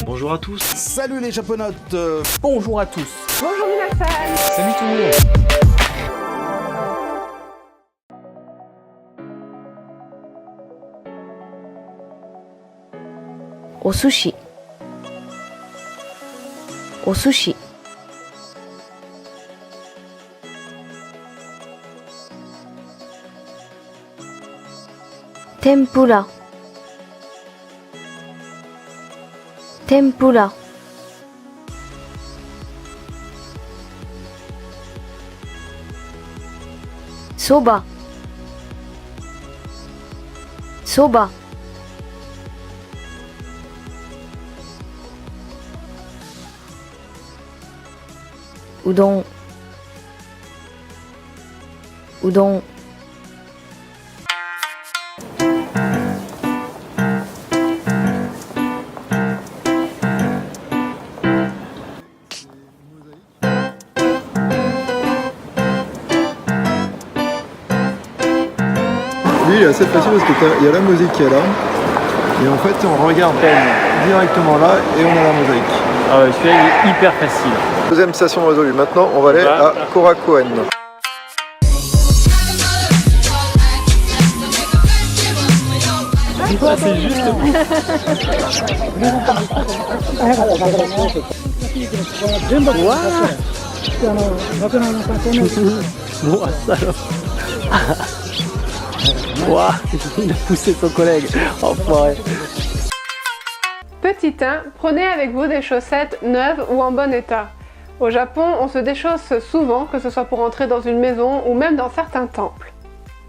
Bonjour à tous. Salut les japonautes. Bonjour à tous. Bonjour Minasan. Salut tout le monde. O sushi. O sushi. Tempura. Tempura. Soba. Soba. Udon. Udon. Lui, il est assez facile parce qu'il y a la musique qui est là. Et en fait, on regarde directement là et on a la mosaïque. Ah ouais, celui-là il est hyper facile. Deuxième station résolue. Maintenant, on va aller à Korakuen. Ah, c'est juste bon, salaud. Ouah, il a poussé son collègue. Enfoiré. Petit 1, prenez avec vous des chaussettes neuves ou en bon état. Au Japon, on se déchausse souvent, que ce soit pour entrer dans une maison ou même dans certains temples.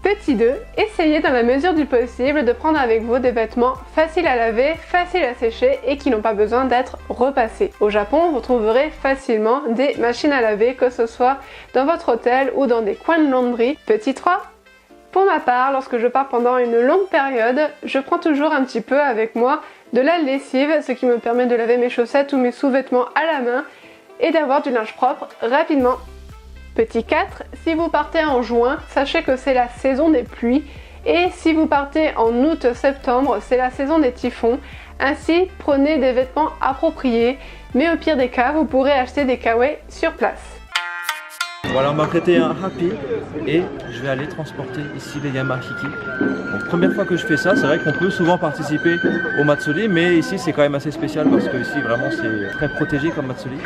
Petit 2, essayez dans la mesure du possible de prendre avec vous des vêtements faciles à laver, faciles à sécher et qui n'ont pas besoin d'être repassés. Au Japon, vous trouverez facilement des machines à laver, que ce soit dans votre hôtel ou dans des coins de laundry. Petit 3, pour ma part, lorsque je pars pendant une longue période, je prends toujours un petit peu avec moi de la lessive, ce qui me permet de laver mes chaussettes ou mes sous-vêtements à la main et d'avoir du linge propre rapidement. Petit 4, si vous partez en juin, sachez que c'est la saison des pluies et si vous partez en août-septembre, c'est la saison des typhons. Ainsi, prenez des vêtements appropriés, mais au pire des cas, vous pourrez acheter des kawaii sur place. Voilà, on m'a prêté un happy et je vais aller transporter ici les Yamashiki. Donc, première fois que je fais ça, c'est vrai qu'on peut souvent participer au Matsuri, mais ici c'est quand même assez spécial parce que ici vraiment c'est très protégé comme Matsuri.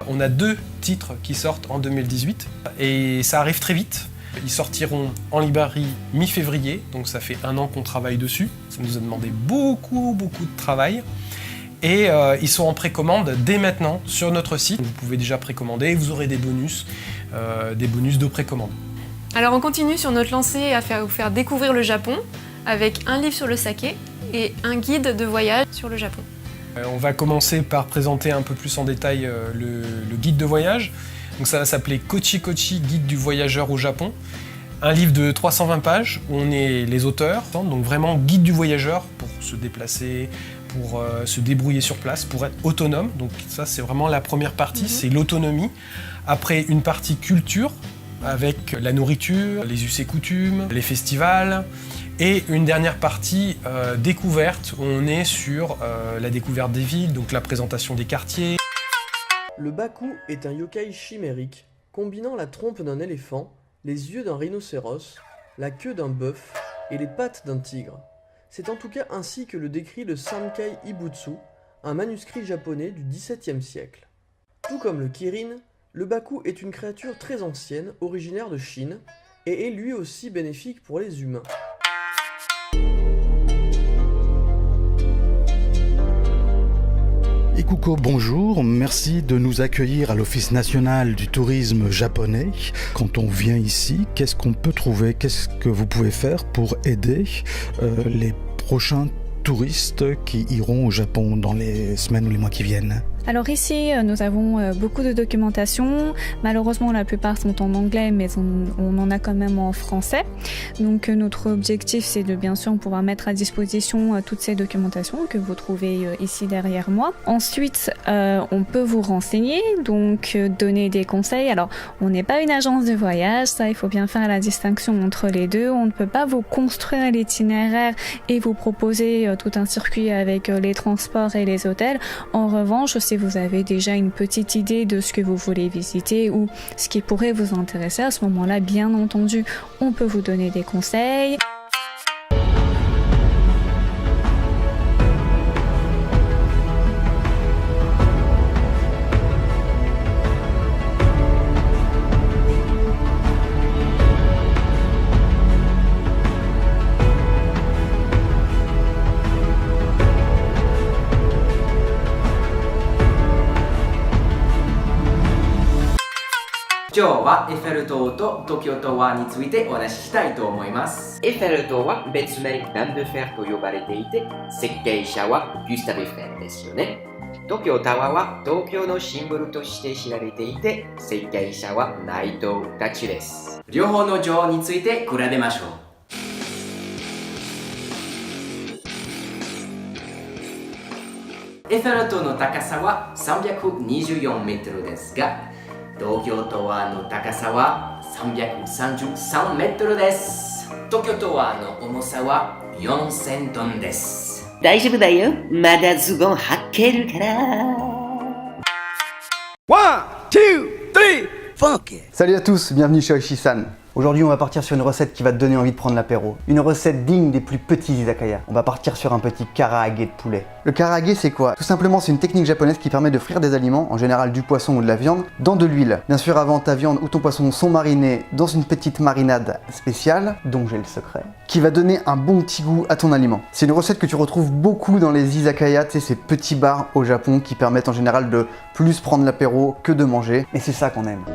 On a 2 titres qui sortent en 2018 et ça arrive très vite. Ils sortiront en librairie mi-février, donc ça fait 1 an qu'on travaille dessus. Ça nous a demandé beaucoup de travail. Et ils sont en précommande dès maintenant sur notre site. Vous pouvez déjà précommander et vous aurez des bonus de précommande. Alors on continue sur notre lancée à vous faire découvrir le Japon avec un livre sur le saké et un guide de voyage sur le Japon. On va commencer par présenter un peu plus en détail le guide de voyage. Donc ça va s'appeler Kochi Kochi, guide du voyageur au Japon. Un livre de 320 pages où on est les auteurs, donc vraiment guide du voyageur pour se déplacer, pour se débrouiller sur place, pour être autonome. Donc ça c'est vraiment la première partie, c'est l'autonomie. Après une partie culture avec la nourriture, les us et coutumes, les festivals. Et une dernière partie découverte, où on est sur la découverte des villes, donc la présentation des quartiers. Le Baku est un yokai chimérique, combinant la trompe d'un éléphant, les yeux d'un rhinocéros, la queue d'un bœuf et les pattes d'un tigre. C'est en tout cas ainsi que le décrit le Sankei Ibutsu, un manuscrit japonais du XVIIe siècle. Tout comme le Kirin, le Baku est une créature très ancienne, originaire de Chine, et est lui aussi bénéfique pour les humains. Kikuko, bonjour. Merci de nous accueillir à l'Office national du tourisme japonais. Quand on vient ici, qu'est-ce qu'on peut trouver? Qu'est-ce que vous pouvez faire pour aider les prochains touristes qui iront au Japon dans les semaines ou les mois qui viennent? Alors ici, nous avons beaucoup de documentation. Malheureusement, la plupart sont en anglais, mais on en a quand même en français. Donc notre objectif, c'est de bien sûr pouvoir mettre à disposition toutes ces documentations que vous trouvez ici derrière moi. Ensuite, on peut vous renseigner, donc donner des conseils. Alors, on n'est pas une agence de voyage, ça, il faut bien faire la distinction entre les deux. On ne peut pas vous construire l'itinéraire et vous proposer tout un circuit avec les transports et les hôtels. En revanche, si vous avez déjà une petite idée de ce que vous voulez visiter ou ce qui pourrait vous intéresser, à ce moment-là, bien entendu, on peut vous donner des conseils.今日はエッフェル塔と東京タワーについてお話ししたいと思います。エッフェル塔は別名ランドフェルと呼ばれていて、設計者はギュスタブ・エッフェルですよね。東京タワーは東京のシンボルとして知られていて、設計者は内藤達です。両方の女王について比べましょう。エッフェル塔の高さは324メートルですが、東京タワーの高さは333メートルです。東京タワーの重さは4000トンです。大丈夫だよ、まだズボン履けるから。1, 2, 3, funky. Salut à tous, bienvenue chez Oishi-san. Aujourd'hui, on va partir sur une recette qui va te donner envie de prendre l'apéro. Une recette digne des plus petits izakaya. On va partir sur un petit karaage de poulet. Le karaage, c'est quoi? Tout simplement, c'est une technique japonaise qui permet de frire des aliments, en général du poisson ou de la viande, dans de l'huile. Bien sûr, avant, ta viande ou ton poisson sont marinés dans une petite marinade spéciale, dont j'ai le secret, qui va donner un bon petit goût à ton aliment. C'est une recette que tu retrouves beaucoup dans les izakaya, tu sais, ces petits bars au Japon qui permettent en général de plus prendre l'apéro que de manger. Et c'est ça qu'on aime.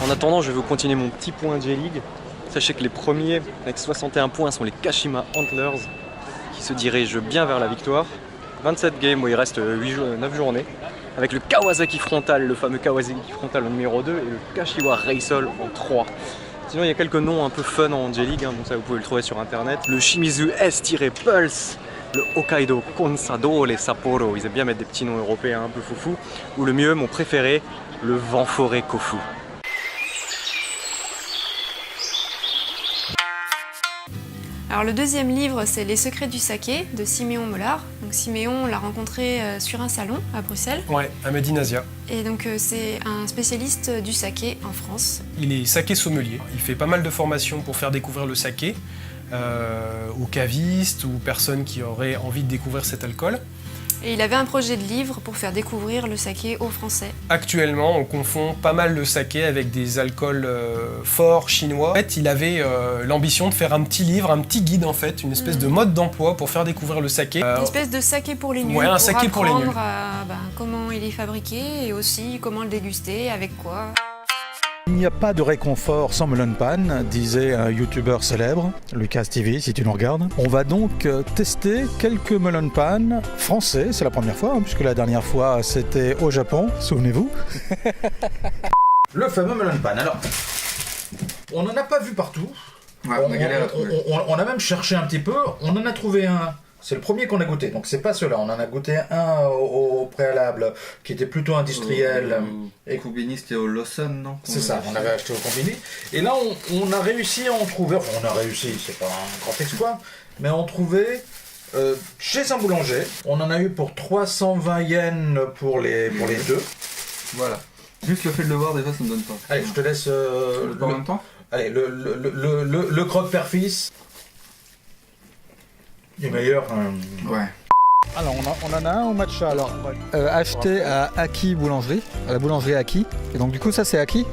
En attendant, je vais vous continuer mon petit point J-League. Sachez que les premiers avec 61 points sont les Kashima Antlers qui se dirigent bien vers la victoire. 27 games où il reste 9 journées avec le Kawasaki Frontal, le fameux Kawasaki Frontal en numéro 2 et le Kashiwa Reysol en 3. Sinon il y a quelques noms un peu fun en J-League, hein, donc ça vous pouvez le trouver sur internet. Le Shimizu S-Pulse, le Hokkaido Consadole Sapporo, ils aiment bien mettre des petits noms européens un peu foufou. Ou le mieux, mon préféré, le Vent Forêt Kofu. Alors le deuxième livre, c'est Les secrets du saké de Siméon Mollard. Donc Siméon, on l'a rencontré sur un salon à Bruxelles. Ouais, à Made in Asia. Et donc c'est un spécialiste du saké en France. Il est saké sommelier. Il fait pas mal de formations pour faire découvrir le saké aux cavistes ou personnes qui auraient envie de découvrir cet alcool. Et il avait un projet de livre pour faire découvrir le saké aux Français. Actuellement, on confond pas mal le saké avec des alcools forts chinois. En fait, il avait l'ambition de faire un petit livre, un petit guide en fait, une espèce de mode d'emploi pour faire découvrir le saké. Une espèce de saké pour les nuls. Ouais, un saké pour les nuls. Comment il est fabriqué et aussi comment le déguster, avec quoi. Il n'y a pas de réconfort sans melon pan, disait un youtubeur célèbre, Lucas TV si tu nous regardes. On va donc tester quelques melon pan français, c'est la première fois, hein, puisque la dernière fois c'était au Japon, souvenez-vous. Le fameux melon pan. Alors, on n'en a pas vu partout. Ouais, on a galéré à trouver. On a même cherché un petit peu, on en a trouvé un C'est le premier qu'on a goûté, donc c'est pas ceux-là. On en a goûté un au préalable qui était plutôt industriel. Et Combini, c'était au Lawson, non? C'est ça, on avait acheté au Combini. Et là, on a réussi à en trouver, enfin on a réussi, c'est pas un grand exploit, mais à en trouver chez un boulanger. On en a eu pour 320 yens pour les deux. Voilà. Juste le fait de le voir, déjà, ça me donne pas. Allez, je te laisse... en même temps. Allez, le croque père-fils. Du meilleur. Ouais. Alors, on en a un au matcha. Alors, acheté à Aki Boulangerie, à la boulangerie Aki. Et donc, du coup, ça, c'est Aki.